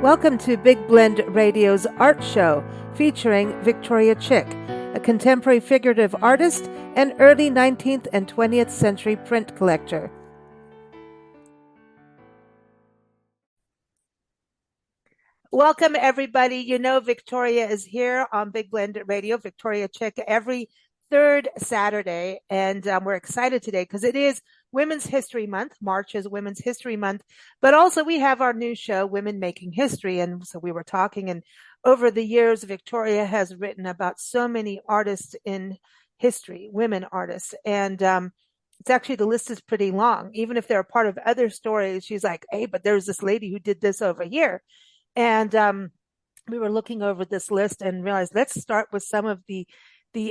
Welcome to Big Blend Radio's Art Show, featuring Victoria Chick, a contemporary figurative artist and early 19th and 20th century print collector. Welcome, everybody. You know, Victoria is here on Big Blend Radio, Victoria Chick, every third Saturday. And we're excited today because it is Women's History Month. March is Women's History Month. But also we have our new show, Women Making History. And so we were talking, and over the years, Victoria has written about so many artists in history, women artists. And it's actually, the list is pretty long. Even if they're a part of other stories, she's like, hey, but there's this lady who did this over here. And we were looking over this list and realized, let's start with some of the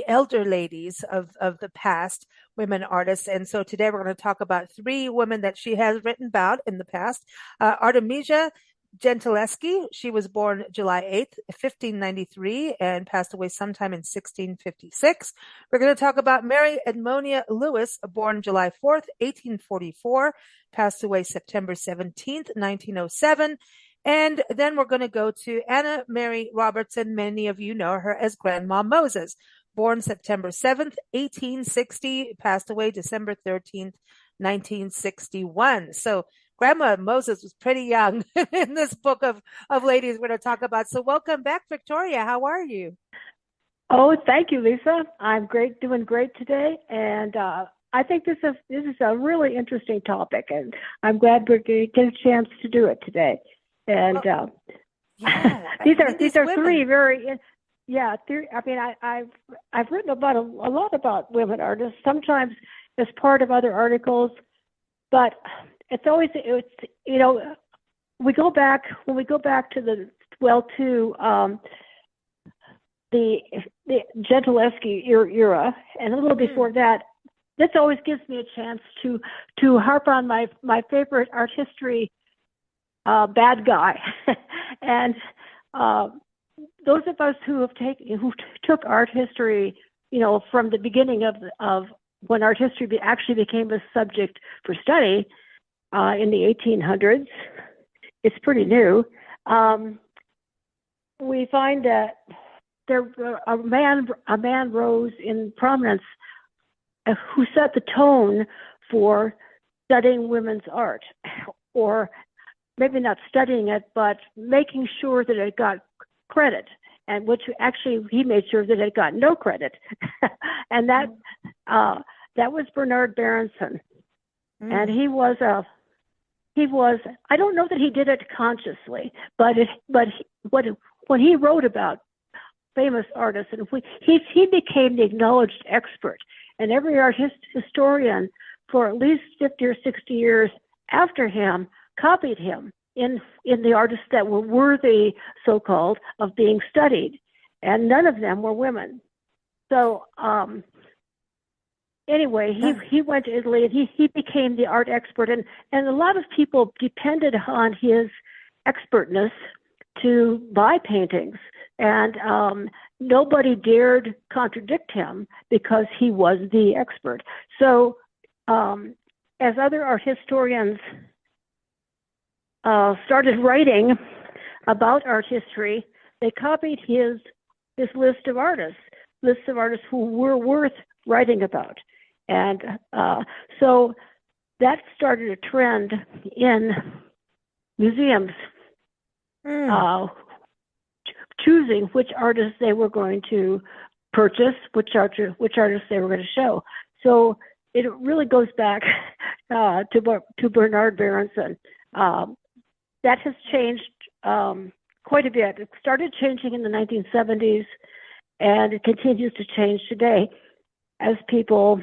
elder ladies of the past, women artists. And so today we're going to talk about three women that she has written about in the past. ARTEMESIA Gentileschi, she was born July 8th, 1593, and passed away sometime in 1656. We're going to talk about Mary EDMONIA LEWIS, born July 4th, 1844, passed away September 17th, 1907. And then we're going to go to Anna Mary Robertson. Many of you know her as Grandma Moses, born September 7th, 1860, passed away December 13th, 1961. So Grandma Moses was pretty young in this book of ladies we're going to talk about. So welcome back, Victoria. How are you? Oh, thank you, Lisa. I'm great, doing great today. And I think this is a really interesting topic, and I'm glad we're going to get a chance to do it today. And these are three very, I mean, I've written about a lot about women artists, sometimes as part of other articles, but it's we go back to the Gentileschi era, and a little before that. This always gives me a chance to harp on my favorite art history bad guy. And those of us who took art history, from the beginning of when art history actually became a subject for study in the 1800s, it's pretty new. We find that a man rose in prominence who set the tone for studying women's art, or maybe not studying it, but making sure that it got credit, and which actually he made sure that it got no credit. And that was Bernard Berenson. And he was, I don't know that he did it consciously, but when he wrote about famous artists, and he became the acknowledged expert, and every art historian for at least 50 or 60 years after him copied him in the artists that were worthy, so-called, of being studied, and none of them were women. So anyway, he went to Italy, and he became the art expert, and a lot of people depended on his expertness to buy paintings, and nobody dared contradict him because he was the expert. So as other art historians started writing about art history, they copied his list of artists who were worth writing about. And so that started a trend in museums choosing which artists they were going to purchase, which artists they were going to show. So it really goes back to Bernard Berenson. That has changed quite a bit. It started changing in the 1970s, and it continues to change today as people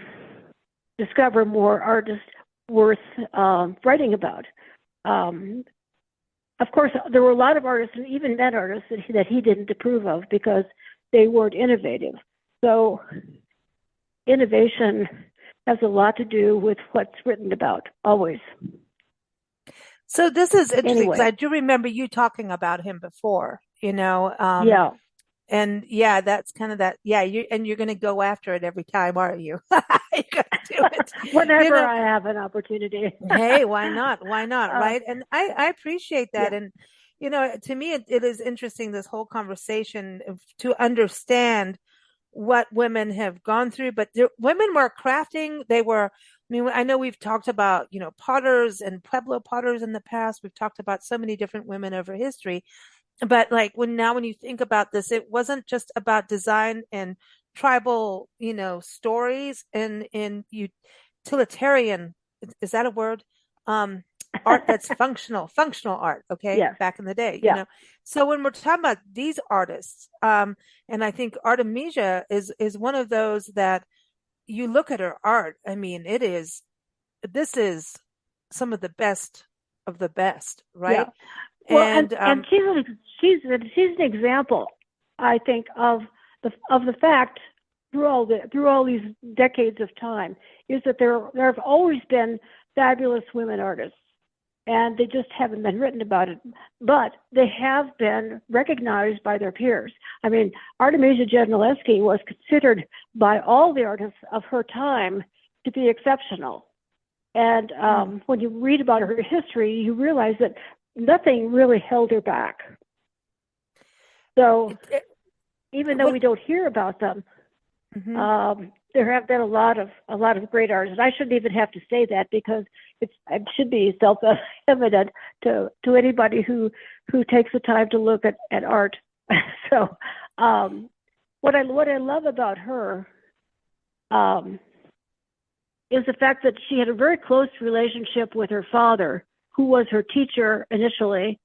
discover more artists worth writing about. Of course, there were a lot of artists, and even men artists, that he didn't approve of because they weren't innovative. So innovation has a lot to do with what's written about, always. So this is interesting, because Anyway. I do remember you talking about him before, Yeah. And that's kind of that. Yeah, you're going to go after it every time, aren't you? You're going to do it Whenever I have an opportunity. Hey, why not? Why not? Uh, Right? And I appreciate that. Yeah. And to me, it is interesting, this whole conversation to understand what women have gone through, but women were crafting. I know we've talked about, potters and Pueblo potters in the past. We've talked about so many different women over history. But like when you think about this, it wasn't just about design and tribal, stories and utilitarian. Is that a word? Art that's functional art. Okay. Yes. Back in the day, Yeah. So when we're talking about these artists, and I think Artemisia is one of those that you look at her art. I mean, this is some of the best, Yeah. right? Well, And and she's an example, I think, of the fact through all these decades of time is that there have always been fabulous women artists, and they just haven't been written about it, but they have been recognized by their peers. I mean, Artemisia Gentileschi was considered by all the artists of her time to be exceptional. And when you read about her history, you realize that nothing really held her back. So even though we don't hear about them, there have been a lot of great artists. And I shouldn't even have to say that, because it should be self-evident to anybody who takes the time to look at art. So what I love about her is the fact that she had a very close relationship with her father, who was her teacher initially.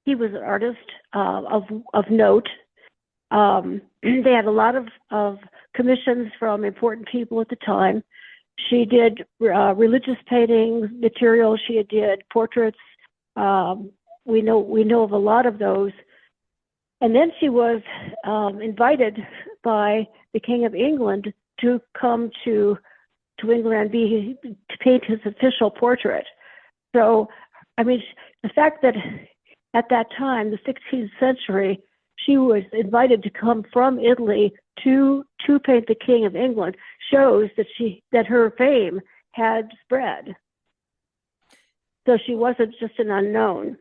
He was an artist of note. They had a lot of commissions from important people at the time. She did religious paintings, materials. She did portraits. We know of a lot of those. And then she was invited by the King of England to come to England and to paint his official portrait. So, I mean, the fact that at that time, the 16th century, she was invited to come from Italy to paint the King of England shows that her fame had spread. So she wasn't just an unknown.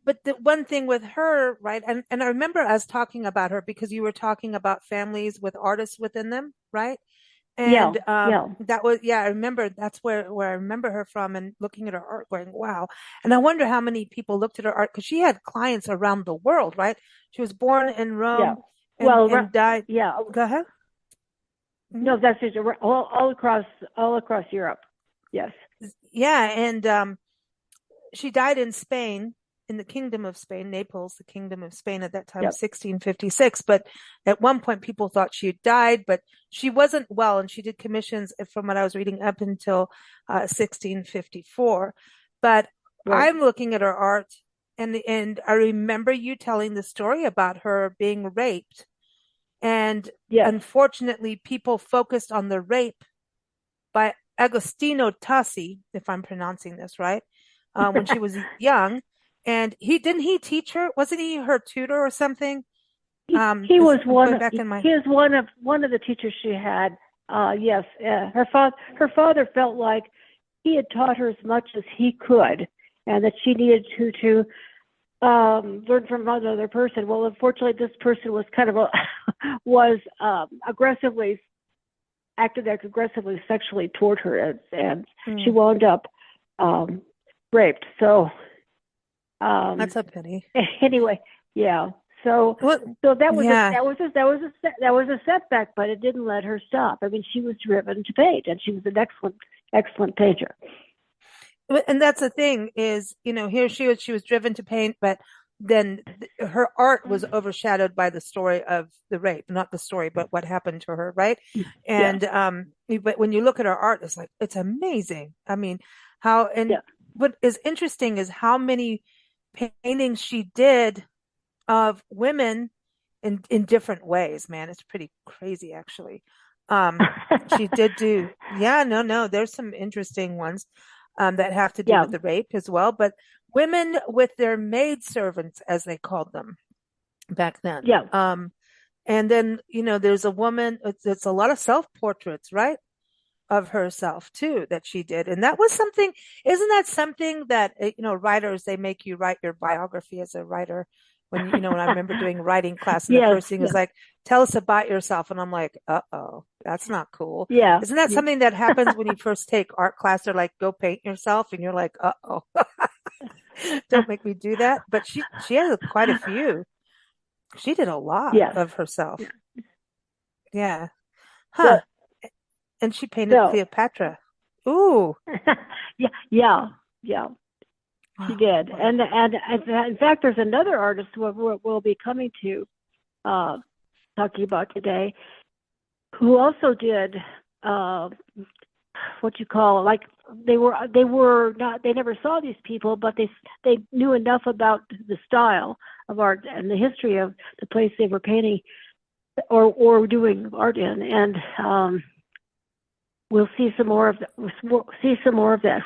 But the one thing with her, right? And I remember us talking about her because you were talking about families with artists within them, right? And that was, I remember that's where I remember her from, and looking at her art going, wow. And I wonder how many people looked at her art, because she had clients around the world, right? She was born in Rome and died. Yeah. Go ahead. No, that's just all across Europe. Yes. Yeah. And she died in Spain, in the Kingdom of Spain, Naples, the Kingdom of Spain at that time, 1656. But at one point, people thought she had died, but she wasn't well, and she did commissions, from what I was reading, up until 1654. But I'm looking at her art, and I remember you telling the story about her being raped. And unfortunately, people focused on the rape by Agostino Tassi, if I'm pronouncing this right, when she was young. And didn't he teach her? Wasn't he her tutor or something? He was one of the teachers she had. Yes, her father felt like he had taught her as much as he could, and that she needed to learn from another person. Well, unfortunately, this person was kind of acted aggressively sexually toward her, and she wound up raped. So. That's a pity. Anyway, yeah. So that was a setback, but it didn't let her stop. I mean, she was driven to paint, and she was an excellent painter. And that's the thing is, here she was driven to paint, but then her art was overshadowed by the story of the rape, not the story, but what happened to her, right? And but when you look at her art, it's amazing. I mean, what is interesting is how many paintings she did of women in different ways, man. It's pretty crazy, actually. She did do, there's some interesting ones that have to do with the rape as well, but women with their maidservants, as they called them back then. And then, there's a woman, it's a lot of self-portraits, right? of herself too that she did. And that was something, isn't that something that, writers, they make you write your biography as a writer. When I remember doing writing class, and the Yes, first thing is yes, like, tell us about yourself. And I'm like, uh-oh, that's not cool. yeah, Isn't that yeah. something that happens when you first take art class? They're like, go paint yourself. And you're like, uh-oh, don't make me do that. But she has quite a few. She did a lot Yes. of herself. Yeah. Huh. Well, And she painted so Cleopatra. Ooh. yeah, yeah, yeah. She Wow. did, Wow. and in fact, there's another artist who we'll be coming to, talking about today, who also did what you call, like, they never saw these people, but they knew enough about the style of art and the history of the place they were painting or doing art in, and we'll see some more of that. We'll see some more of that,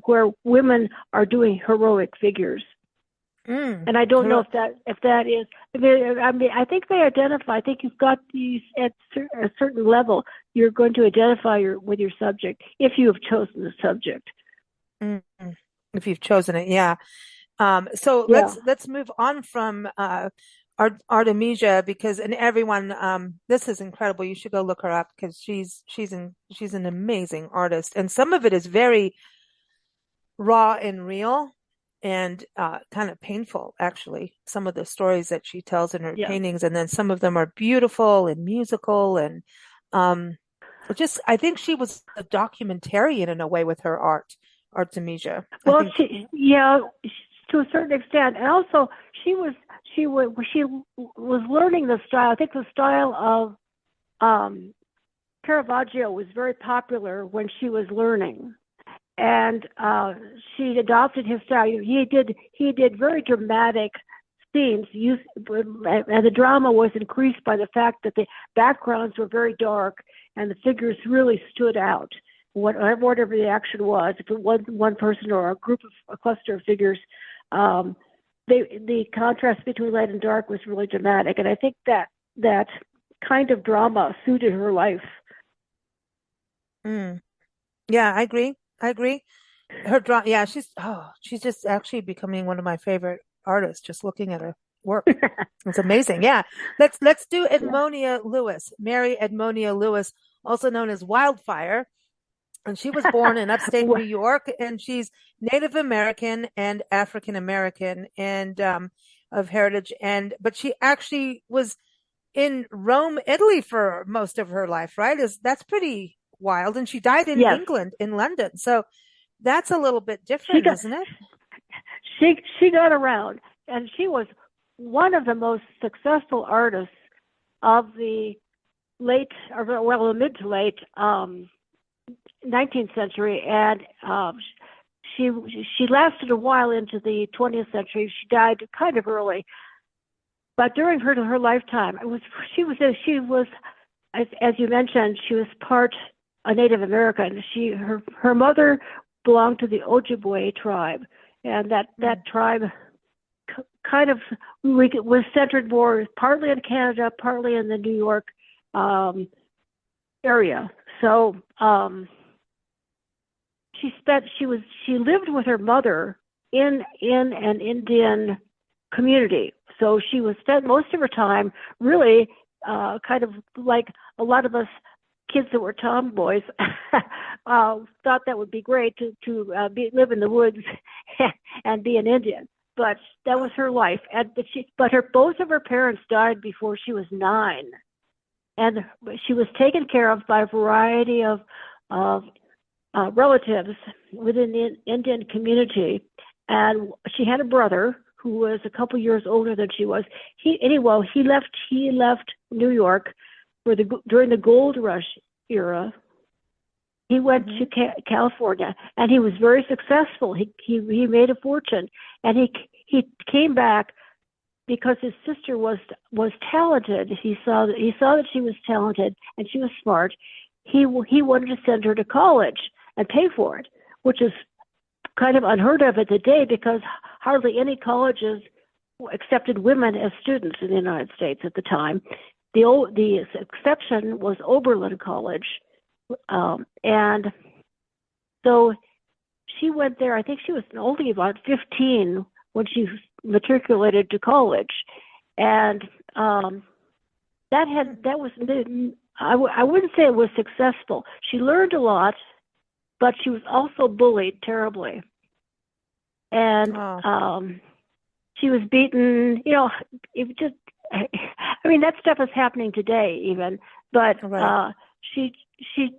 where women are doing heroic figures. And I don't know if that is. I mean, I think they identify. I think you've got these at a certain level. You're going to identify with your subject if you have chosen the subject. Mm-hmm. If you've chosen it, yeah. So Yeah. let's move on from Artemisia, because, and everyone, this is incredible. You should go look her up, because she's an amazing artist, and some of it is very raw and real, and kind of painful, actually. Some of the stories that she tells in her Yeah. paintings, and then some of them are beautiful and musical, and I think she was a documentarian in a way with her art, Artemisia. Well, to a certain extent, and also she was learning the style. I think the style of Caravaggio was very popular when she was learning, and she adopted his style. He did very dramatic scenes, and the drama was increased by the fact that the backgrounds were very dark and the figures really stood out. Whatever the action was, if it was one person or a cluster of figures, the contrast between light and dark was really dramatic, and I think that kind of drama suited her life. Yeah, I agree. Yeah, she's just actually becoming one of my favorite artists, just looking at her work. It's amazing. Yeah. Let's do Edmonia Lewis, Mary Edmonia Lewis, also known as Wildfire. And she was born in upstate New York, and she's Native American and African American, and of heritage, but she actually was in Rome, Italy for most of her life, right? That's pretty wild. And she died in Yes. England, in London. So that's a little bit different, isn't it? She got around, and she was one of the most successful artists of the mid to late 19th century, and she lasted a while into the 20th century. She died kind of early, but during her lifetime, she was as you mentioned, she was part a Native American. Her mother belonged to the Ojibwe tribe, and that tribe kind of was centered more partly in Canada, partly in the New York area. So she lived with her mother in an Indian community. So she was spent most of her time really kind of like a lot of us kids that were tomboys thought that would be great to live in the woods and be an Indian. But that was her life. But both of her parents died before she was 9, and she was taken care of by a variety of relatives within the Indian community. And she had a brother who was a couple years older than she was. He left New York during the gold rush era. He went to California, and he was very successful. He made a fortune, and he came back because his sister was talented. He saw that she was talented and she was smart. He wanted to send her to college and pay for it, which is kind of unheard of at the day, because hardly any colleges accepted women as students in the United States at the time. The exception was Oberlin College, And so she went there. I think she was only about 15 when she matriculated to college, and that was I wouldn't say it was successful. She learned a lot, but she was also bullied terribly, and she was beaten. It just I mean that stuff is happening today even, but Right. she she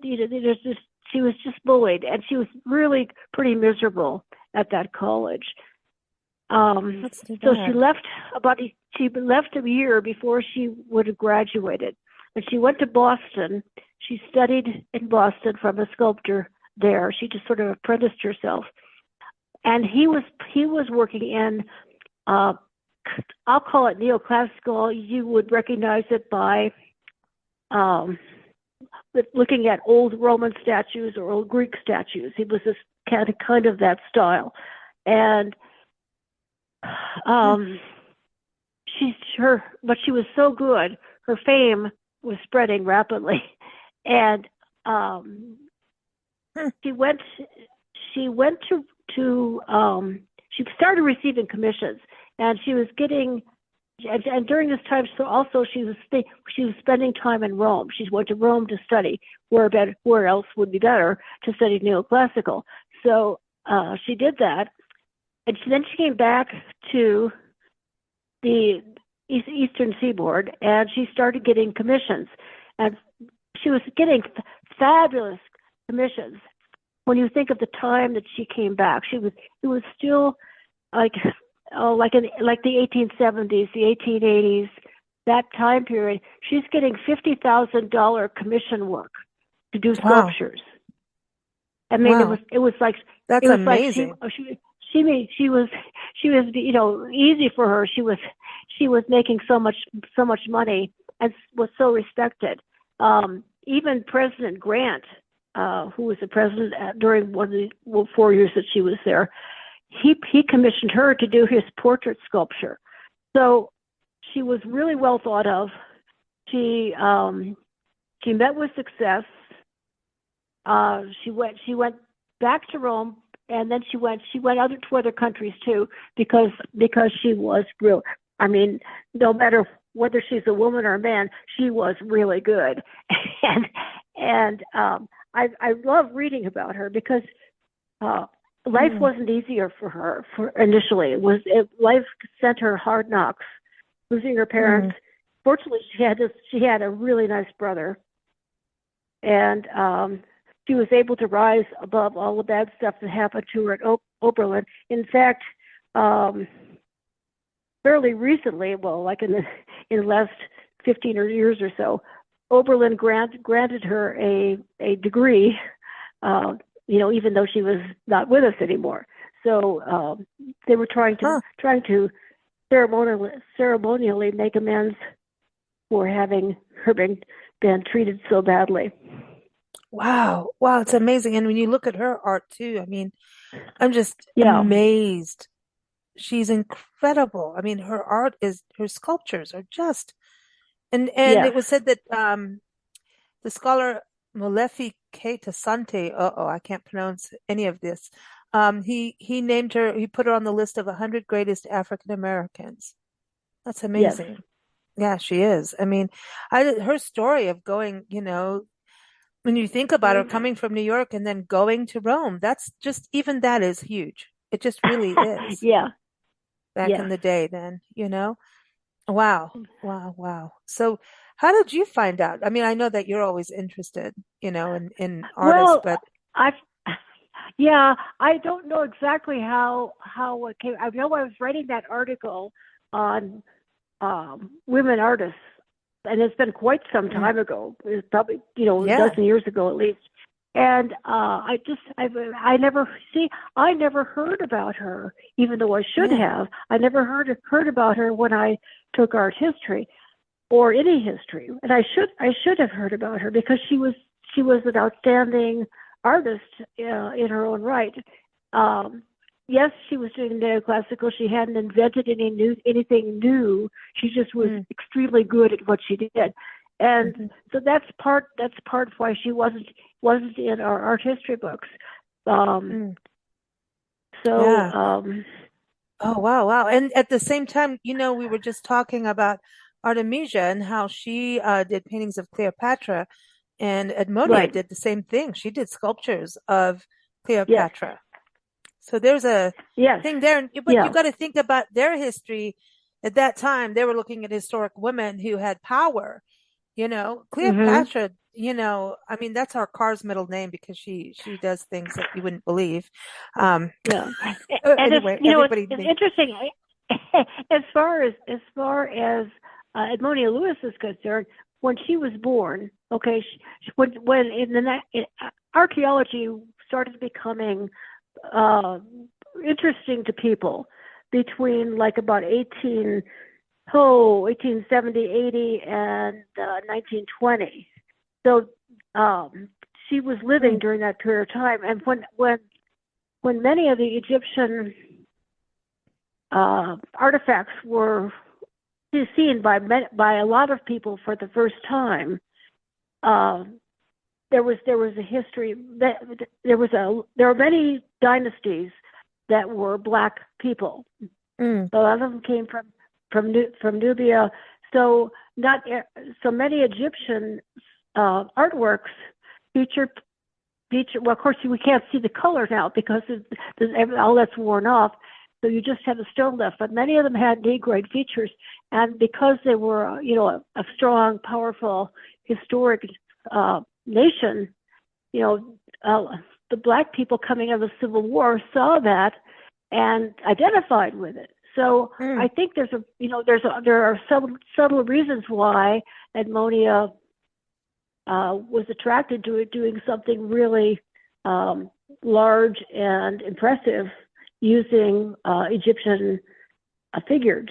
was just bullied, and she was really pretty miserable at that college. That's too So she bad. left a year before she would have graduated, and she went to Boston. She studied in Boston from a sculptor there. She just sort of apprenticed herself, and he was working in I'll call it neoclassical. You would recognize it by looking at old Roman statues or old Greek statues. He was this kind of that style, and but she was so good. Her fame was spreading rapidly, and she went. She went to. She started receiving commissions, and she was getting. And during this time, so also she was spending time in Rome. She went to Rome to study. Where else would be better to study neoclassical? So she did that, and then she came back to the Eastern Seaboard, and she started getting commissions, and she was getting fabulous commissions. When you think of the time that she came back, it was still like the 1870s, the 1880s, that time period. She's getting $50,000 commission work to do Wow. sculptures. I mean, Wow. it was like That's she amazing. was easy for her. She was making so much money and was so respected. Even President Grant, who was the president during one of the 4 years that she was there, he commissioned her to do his portrait sculpture. So she was really well thought of. She met with success. She went back to Rome, and then she went to other countries too, because she was real. I mean, no matter whether she's a woman or a man, she was really good, and I love reading about her because life wasn't easier for her initially. Life sent her hard knocks, losing her parents. Fortunately, she had a really nice brother, and she was able to rise above all the bad stuff that happened to her at Oberlin. In fact, fairly recently, well, like in the last 15 years or so, Oberlin granted her a degree, even though she was not with us anymore. So they were trying to ceremonially make amends for having her been treated so badly. Wow. Wow. It's amazing. And when you look at her art too, I mean, I'm just Yeah. amazed. She's incredible. I mean, her sculptures are just, and Yes. it was said that the scholar Molefi Keita Sante, I can't pronounce any of this. He named her, he put her on the list of 100 greatest African Americans. That's Yes. amazing. Yeah, she is. I mean, her story of going, when you think about her coming from New York and then going to Rome, that's just, even that is huge. It just really is Yeah. back in Yes. the day then. Wow. Wow. Wow. So how did you find out? I mean, I know that you're always interested, in artists, Well, but I yeah, I don't know exactly how it came. I know I was writing that article on women artists, and it's been quite some mm, time ago. It's probably a yeah. dozen years ago at least. And I never heard about her, even though I should Yeah. have. I never heard about her when I took art history or any history, and I should have heard about her because she was an outstanding artist in her own right. Yes, she was doing neoclassical. She hadn't invented anything new. She just was Mm, extremely good at what she did. And so that's part of why she wasn't in our art history books. So Yeah. Oh, wow. And at the same time, we were just talking about Artemisia and how she did paintings of Cleopatra, and Edmonia right, did the same thing. She did sculptures of yes, Cleopatra. So there's a yes, thing there. But you yeah, got to think about their history. At that time, they were looking at historic women who had power. hmm Cleopatra, I mean, that's our car's middle name because she does things that you wouldn't believe. Um, yeah. And it's anyway, everybody it's thinks, interesting as far as Edmonia Lewis is concerned. When she was born, okay, when archaeology started becoming interesting to people between like about 1870, 80, and 1920. So she was living during that period of time, and when many of the Egyptian artifacts were seen by a lot of people for the first time, there was a history that there were many dynasties that were black people. A lot of them came from Nubia. So many Egyptian artworks feature. Well, of course, we can't see the color now because all that's worn off. So you just have the stone left. But many of them had Negroid features, and because they were, a strong, powerful, historic nation, the black people coming out of the Civil War saw that and identified with it. So I think there are some subtle reasons why Edmonia was attracted to it, doing something really large and impressive using Egyptian figures.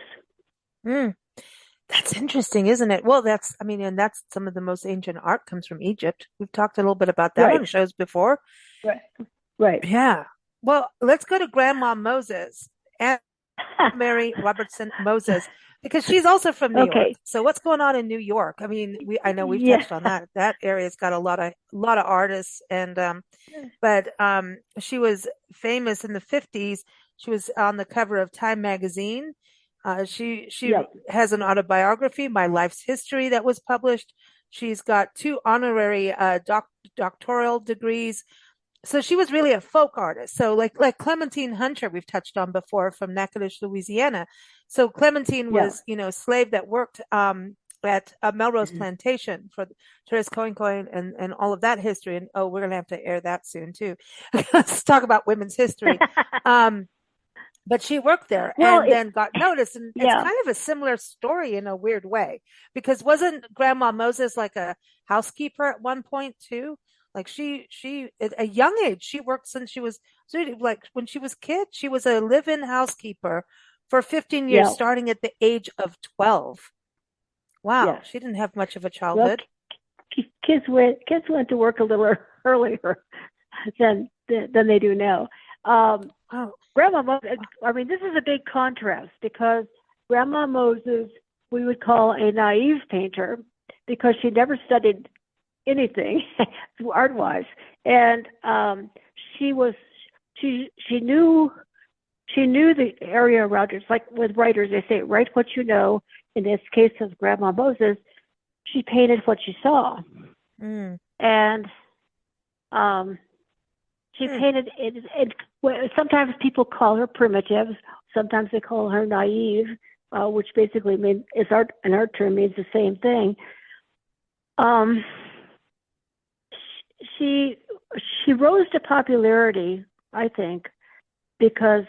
That's interesting, isn't it? Well, and that's some of the most ancient art comes from Egypt. We've talked a little bit about that Right. on shows before. Right. Yeah. Well, let's go to Grandma Moses and Mary Robertson Moses because she's also from New York. Okay. So what's going on in New York? I mean, I know we've Yeah. touched on that. That area's got a lot of artists but she was famous in the 50s. She was on the cover of Time magazine. She Yep. has an autobiography, My Life's History, that was published. She's got 2 honorary doctoral degrees. So she was really a folk artist. So like Clementine Hunter, we've touched on before from Natchitoches, Louisiana. So Clementine Yeah. was, a slave that worked at a Melrose Plantation for Therese Cohen and all of that history. And we're gonna have to air that soon too. Let's talk about women's history. But she worked there Well, and then got noticed. And it's yeah. kind of a similar story in a weird way, because wasn't Grandma Moses like a housekeeper at one point too? Like she at a young age, she worked since she was like when she was kid, she was a live-in housekeeper for 15 years, Yeah. starting at the age of 12. Wow, Yes. she didn't have much of a Well, childhood. kids went to work a little earlier than they do now. Oh, Grandma Moses, I mean, this is a big contrast because Grandma Moses, we would call a naive painter because she never studied anything art-wise, and she knew the area around her. It's like with writers, they say, write what you know. In this case of Grandma Moses, she painted what she saw, and she painted it. Sometimes people call her primitive. Sometimes they call her naive, which basically means an art term means the same thing. She rose to popularity, I think, because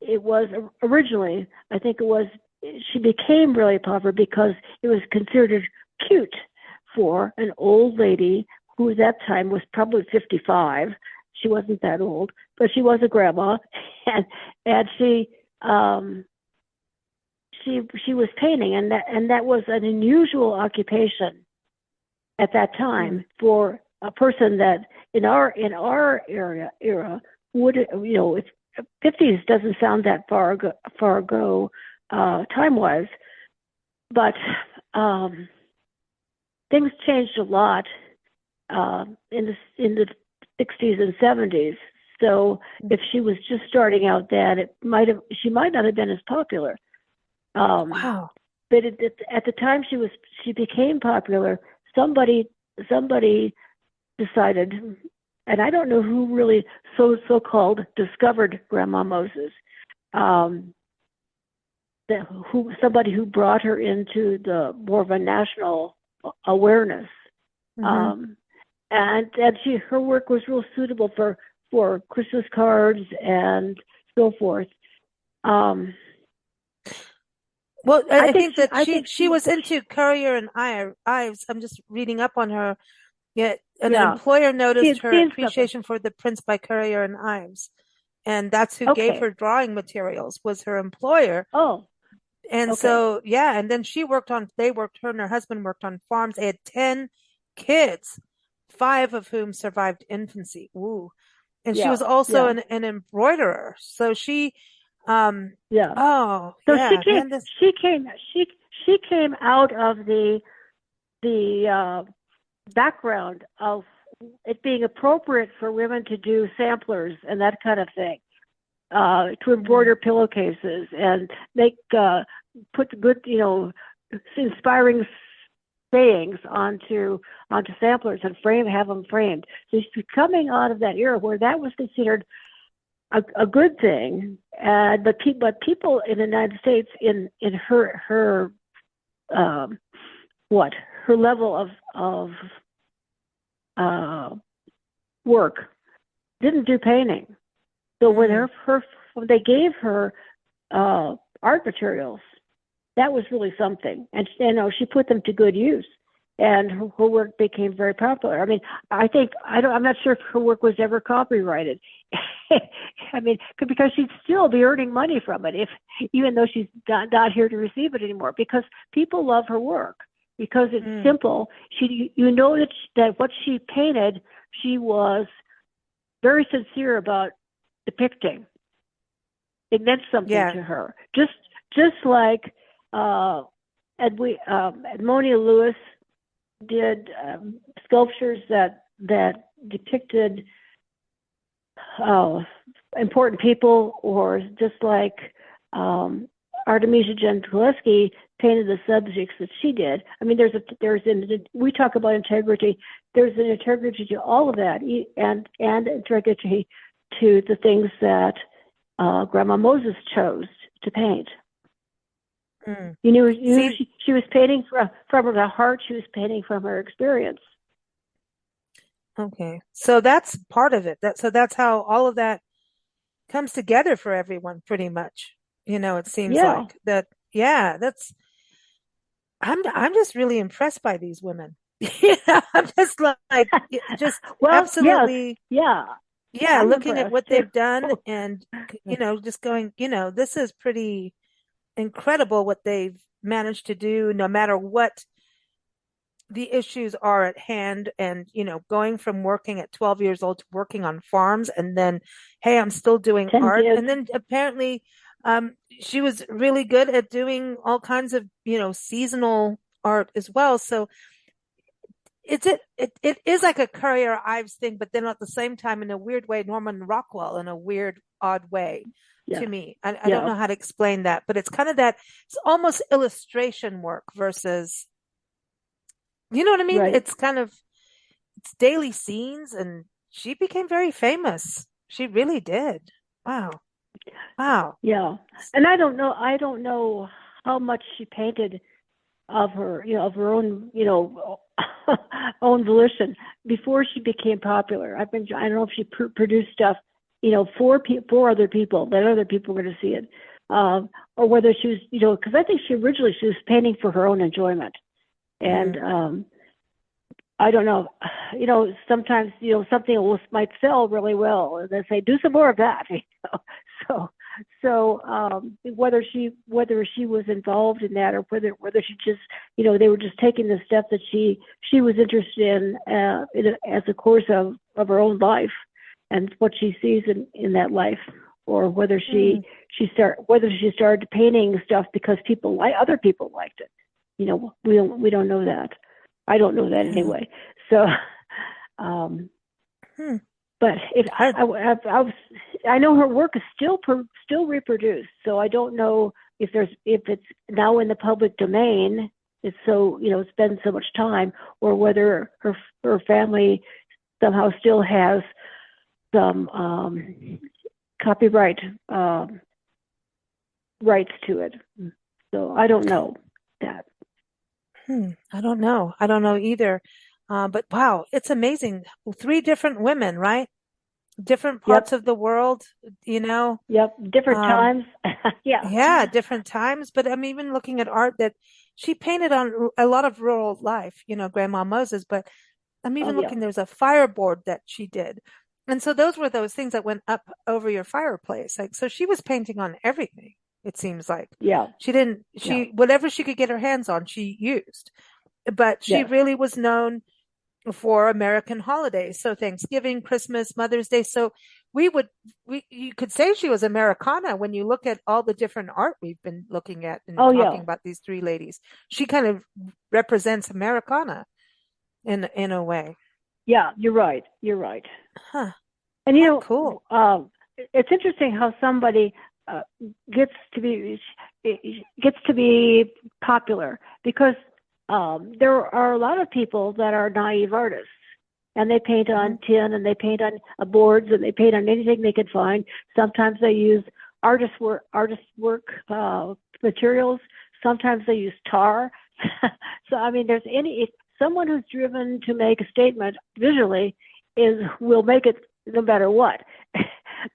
it was originally. I think it was. She became really popular because it was considered cute for an old lady who at that time was probably 55. She wasn't that old, but she was a grandma, and she was painting, and that was an unusual occupation at that time for a person that in our era would, 50s doesn't sound that far ago time wise, but things changed a lot in the 60s and 70s. So if she was just starting out then, she might not have been as popular. Wow. But at the time she became popular, somebody decided, and I don't know who really so-called discovered Grandma Moses. Somebody who brought her into the more of a national awareness. Mm-hmm. And her work was real suitable for Christmas cards and so forth. Well, I think that she was into Currier and Ives. I'm just reading up on her. Yet an employer noticed her appreciation for the prints by Currier and Ives, and that's who gave her drawing materials, was her employer. Oh, and so and then her and her husband worked on farms. They had 10 kids, 5 of whom survived infancy. Ooh. And she was also an embroiderer. So she, she came out of the background of it being appropriate for women to do samplers and that kind of thing, to embroider pillowcases and make put good, inspiring sayings onto samplers and have them framed. So she's coming out of that era where that was considered a good thing, but people in the United States in her level of work didn't do painting. So when they gave her art materials, that was really something, and she put them to good use, and her work became very popular. I mean, I'm not sure if her work was ever copyrighted. I mean, because she'd still be earning money from it, even though she's not here to receive it anymore, because people love her work because it's simple. That what she painted, she was very sincere about depicting. It meant something to her, just like Edmonia Lewis did sculptures that depicted important people, or just like Artemisia Gentileschi painted the subjects that she did. I mean, we talk about integrity. There's an integrity to all of that, and integrity to the things that Grandma Moses chose to paint. She was painting from the heart. She was painting from her experience. Okay, so that's part of it. That's how all of that comes together for everyone, pretty much. It seems like that. Yeah, I'm just really impressed by these women. I'm just absolutely. Yeah, I'm looking impressed. at what they've done and, just going, this is pretty incredible what they've managed to do, no matter what the issues are at hand. And, going from working at 12 years old to working on farms, and then, hey, I'm still doing art. And then apparently, she was really good at doing all kinds of, seasonal art as well. So it is like a Currier Ives thing, but then at the same time, in a weird way, Norman Rockwell in a weird, odd way to me. I don't know how to explain that, but it's kind of it's almost illustration work versus, you know what I mean? Right. It's daily scenes, and she became very famous. She really did. Wow. Yeah. And I don't know how much she painted of her own, own volition before she became popular. I don't know if she produced stuff, for other people, that other people were going to see it, or whether she was, because I think she originally was painting for her own enjoyment, and I don't know, sometimes something might sell really well, and they say do some more of that, So whether she was involved in that, or whether she just, they were just taking the stuff that she was interested in as a course of her own life and what she sees in that life, or whether she started painting stuff because other people liked it. We don't know that. I don't know that Hmm. anyway. So, um, Hmm. but it, I, I know her work is still reproduced. So I don't know if it's now in the public domain. It's so it's been so much time, or whether her family somehow still has some copyright rights to it. So I don't know that. I don't know. I don't know either. But wow, it's amazing. Three different women, right? Different parts Yep, of the world, you know. yep, different Um, times. Yeah. yeah, different times. But I'm even looking at art that she painted on a lot of rural life, Grandma Moses. But I'm Oh even yeah, looking, there's a fireboard that she did. And so those were those things that went up over your fireplace. Like, so she was painting on everything, it seems like. yeah, yeah, Whatever she could get her hands on, she used. But she yes. really was known for American holidays. So Thanksgiving, Christmas, Mother's Day. So you could say she was Americana when you look at all the different art we've been looking at and Oh talking yeah, about these three ladies. She kind of represents Americana in a way. yeah. You're right. You're right. Huh. And How cool. it's interesting how somebody uh, gets to be gets to be popular because there are a lot of people that are naive artists and they paint Hmm. on tin and they paint on boards and they paint on anything they can find. Sometimes they use artist work materials. Sometimes they use tar. So I mean, there's any someone who's driven to make a statement visually is will make it no matter what.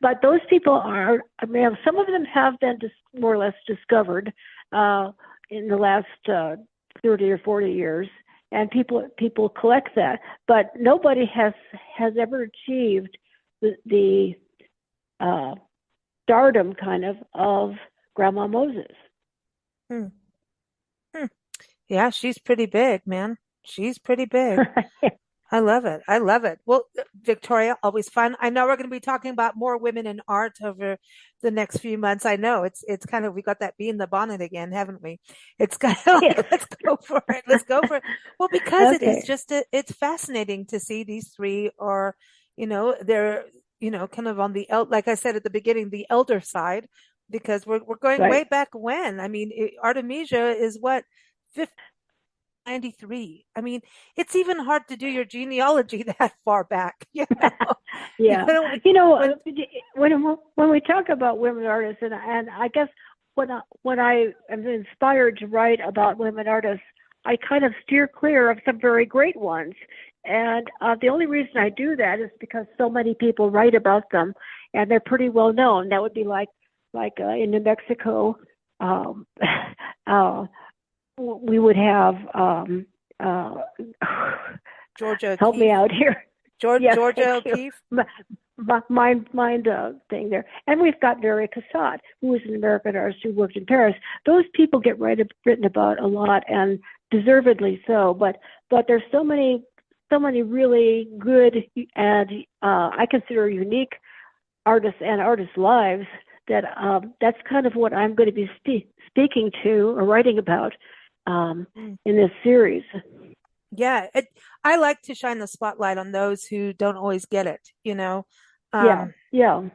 But those people are, I mean, some of them have been more or less discovered uh, in the last 30 or 40 years, and people collect that. But nobody has ever achieved the uh, stardom kind of Grandma Moses. Hmm. Hmm. Yeah, she's pretty big, man. She's pretty big. I love it. I love it. Well, Victoria, always fun. I know we're going to be talking about more women in art over the next few months. I know it's kind of we got that bee in the bonnet again, haven't we? It's kind of Yes. like let's go for it. Let's go for it. Well, because it is Okay. just it's fascinating to see these three are, they're kind of on the like I said at the beginning, the elder side because we're going way Right. back when. I mean, Artemisia is what 93. I mean, it's even hard to do your genealogy that far back, You Yeah. know, when When we talk about women artists, and I guess when I am inspired to write about women artists, I kind of steer clear of some very great ones. And the only reason I do that is because so many people write about them, and they're pretty well known. That would be like in New Mexico, um, uh, we would have uh, Georgia help me O'Keeffe, out here. Yes, thank Georgia you. O'Keeffe. Mind thing there. And we've got Mary Cassatt, who is an American artist who worked in Paris. Those people get written about a lot, and deservedly so. But there's so many really good and I consider unique artists and artists' lives that that's kind of what I'm going to be speaking to or writing about Mm. in this series. Yeah, I like to shine the spotlight on those who don't always get it. Yeah, Um, yeah.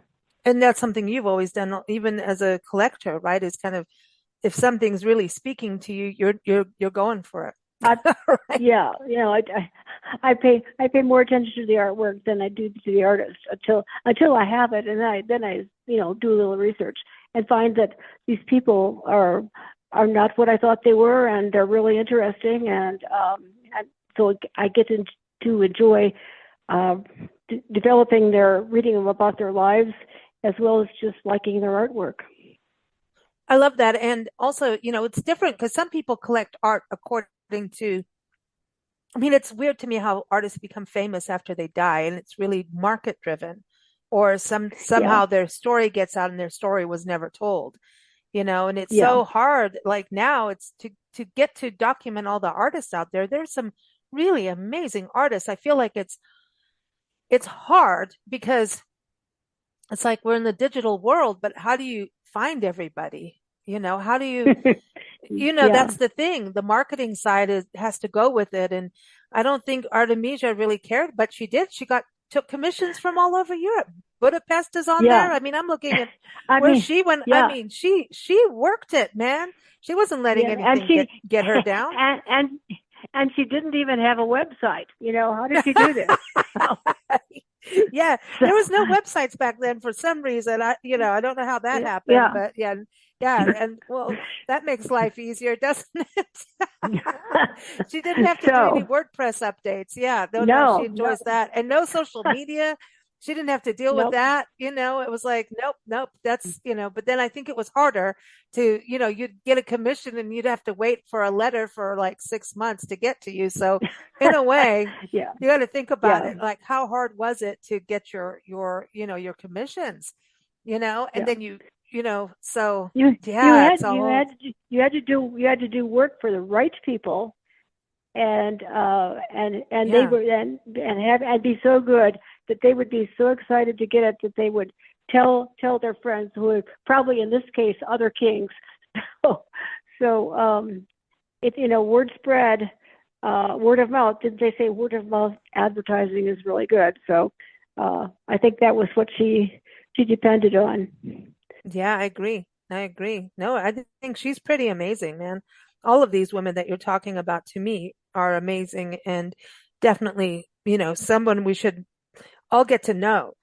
and that's something you've always done, even as a collector, right? Is kind of if something's really speaking to you, you're going for I, it, right? yeah, I pay more attention to the artwork than I do to the artist until I have it, and then I do a little research and find that these people are not what I thought they were, and they're really interesting, and so I get to enjoy uh, developing their reading about their lives as well as just liking their artwork. I love that. And also, it's different because some people collect art according to, I mean, it's weird to me how artists become famous after they die and it's really market driven or Yeah, somehow their story gets out and their story was never told, and it's yeah. so hard. Like now it's to get to document all the artists out there. There's some really amazing artists. I feel like it's hard because it's like we're in the digital world, but how do you find everybody? How do you Yeah, that's the thing. The marketing side has to go with it. And I don't think Artemisia really cared, but she did. She took commissions from all over Europe. Budapest is on yeah. there. I mean, I'm looking at I where mean, she went. I yeah, mean, she worked it, man. She wasn't letting yeah, and anything she get her down. and and and she didn't even have a website. How did she do this? Yeah, So, there was no websites back then for some reason. I don't know how that happened, yeah, but yeah, yeah, and well, that makes life easier, doesn't it? She didn't have to do any so WordPress updates. Yeah, no, she no, no, enjoys that, and no social media. She didn't have to deal with nope, that. It was like, nope, nope. But then I think it was harder you'd get a commission and you'd have to wait for a letter for like 6 months to get to you. So in a way, yeah, you got to think about yeah, it. Like, how hard was it to get your commissions, and yeah. then so You yeah, it's had a whole, you had to do work for the right people, and they yeah. were and be so good that they would be so excited to get it that they would tell their friends, who would probably in this case other kings. So it word spread, word of mouth. Didn't they say word of mouth advertising is really good? So I think that was what she depended on. Yeah, I agree. I agree. No, I think she's pretty amazing, man. All of these women that you're talking about to me are amazing and definitely, someone we should all get to know.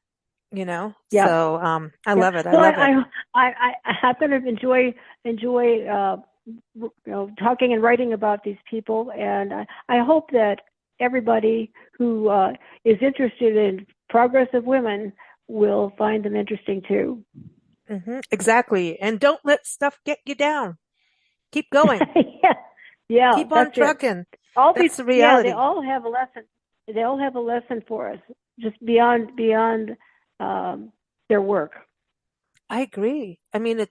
Yeah. So, I Yeah. love it. I Well, love it. I happen to enjoy talking and writing about these people, and I hope that everybody who is interested in progress of women will find them interesting too. Exactly. And don't let stuff get you down. Keep going. Yeah, yeah, Keep on that's it. trucking. All these, That's the yeah, they reality. all have a lesson. They all have a lesson for us, just beyond their work. I agree. I mean,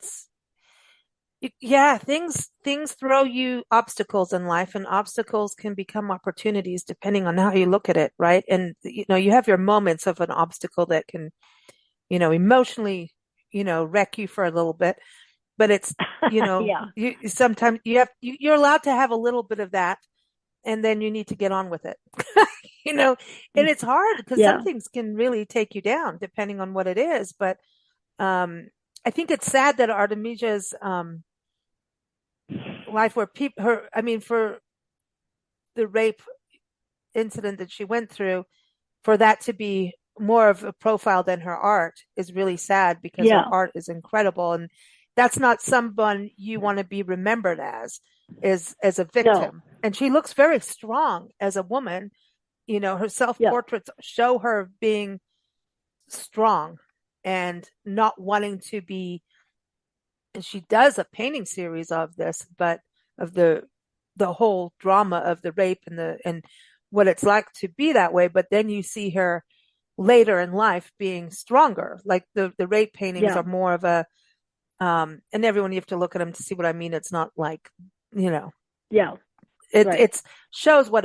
yeah, things throw you obstacles in life, and obstacles can become opportunities depending on how you look at it, right? And you have your moments of an obstacle that can, emotionally, wreck you for a little bit, but it's, Yeah, sometimes you're allowed to have a little bit of that, and then you need to get on with it. you know, and it's hard because some yeah, things can really take you down depending on what it is, but I think it's sad that Artemisia's life where I mean, for the rape incident that she went through, for that to be more of a profile than her art is really sad because her yeah, art is incredible. And that's not someone you want to be remembered as a no, victim. And she looks very strong as a woman. Her yeah, self-portraits show her being strong and not wanting to be, and she does a painting series of this, but of the whole drama of the rape and what it's like to be that way. But then you see her later in life being stronger. Like the rape paintings yeah, are more of a and everyone, you have to look at them to see what I mean. It's not like, you know, yeah, right. it's shows what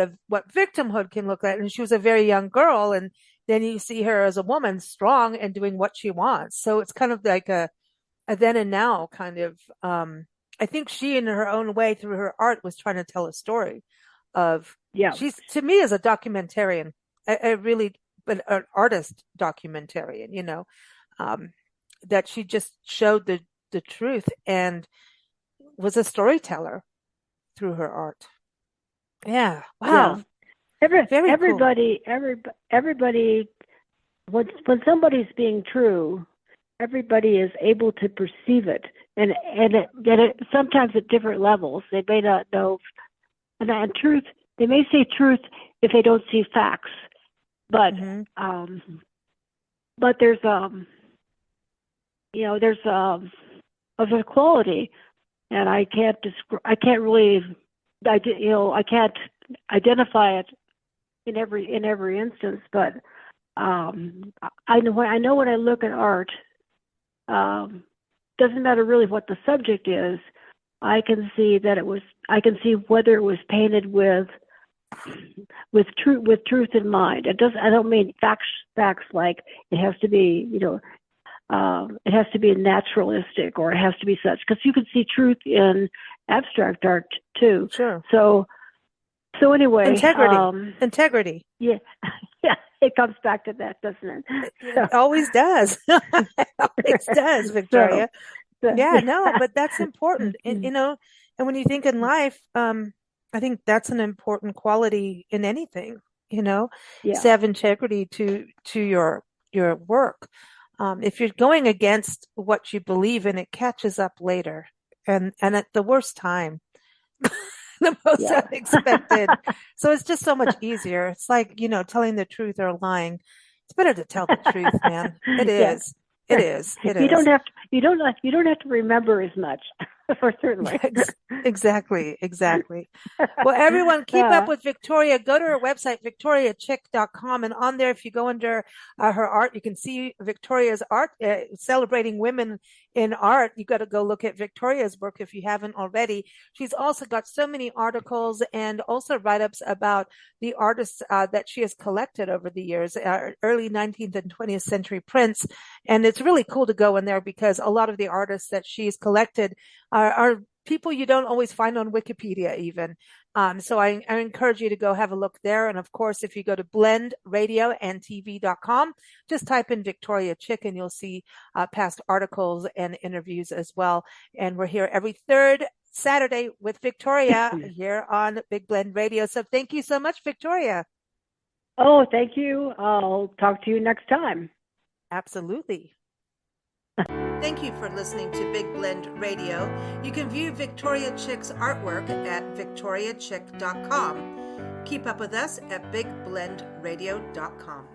victimhood can look like. And she was a very young girl, and then you see her as a woman, strong and doing what she wants. So it's kind of like a then and now kind of. I think she, in her own way, through her art, was trying to tell a story of. Yeah, She's, to me, as a documentarian, a really, but an artist documentarian. Um, that she just showed the truth and was a storyteller through her art. Yeah. yeah. Wow. Very cool. Everybody, when somebody's being true, everybody is able to perceive it, and sometimes at different levels. They may not know, and truth. They may say truth if they don't see facts, but Hmm. um, but there's a quality, and I can't really, I can't identify it in every instance, but I know when I look at art, doesn't matter really what the subject is. I can see whether it was painted with truth in mind. I don't mean facts like it has to be, it has to be naturalistic or it has to be such, because you can see truth in abstract art too. Sure. So anyway, integrity. Yeah, yeah, it comes back to that, doesn't it? It always does. It always does, Victoria. Yeah, no, but that's important. And, and when you think in life, I think that's an important quality in anything, to have integrity to your work. If you're going against what you believe in, it catches up later and at the worst time, the most unexpected. So it's just so much easier. It's like, telling the truth or lying. It's better to tell the truth, man. It is. It is. You don't have to remember as much, for certainly. Exactly. Well, everyone, keep up with Victoria. Go to her website, victoriachick.com, and on there, if you go under her art, you can see Victoria's art, celebrating women in art. You got to go look at Victoria's work if you haven't already. She's also got so many articles and also write-ups about the artists that she has collected over the years, early 19th and 20th century prints. And it's really cool to go in there because a lot of the artists that she's collected are people you don't always find on Wikipedia even. So I encourage you to go have a look there. And of course, if you go to blendradioandtv.com, just type in Victoria Chick and you'll see past articles and interviews as well. And we're here every third Saturday with Victoria here on Big Blend Radio. So thank you so much, Victoria. Oh, thank you. I'll talk to you next time. Absolutely. Thank you for listening to Big Blend Radio. You can view Victoria Chick's artwork at victoriachick.com. Keep up with us at bigblendradio.com.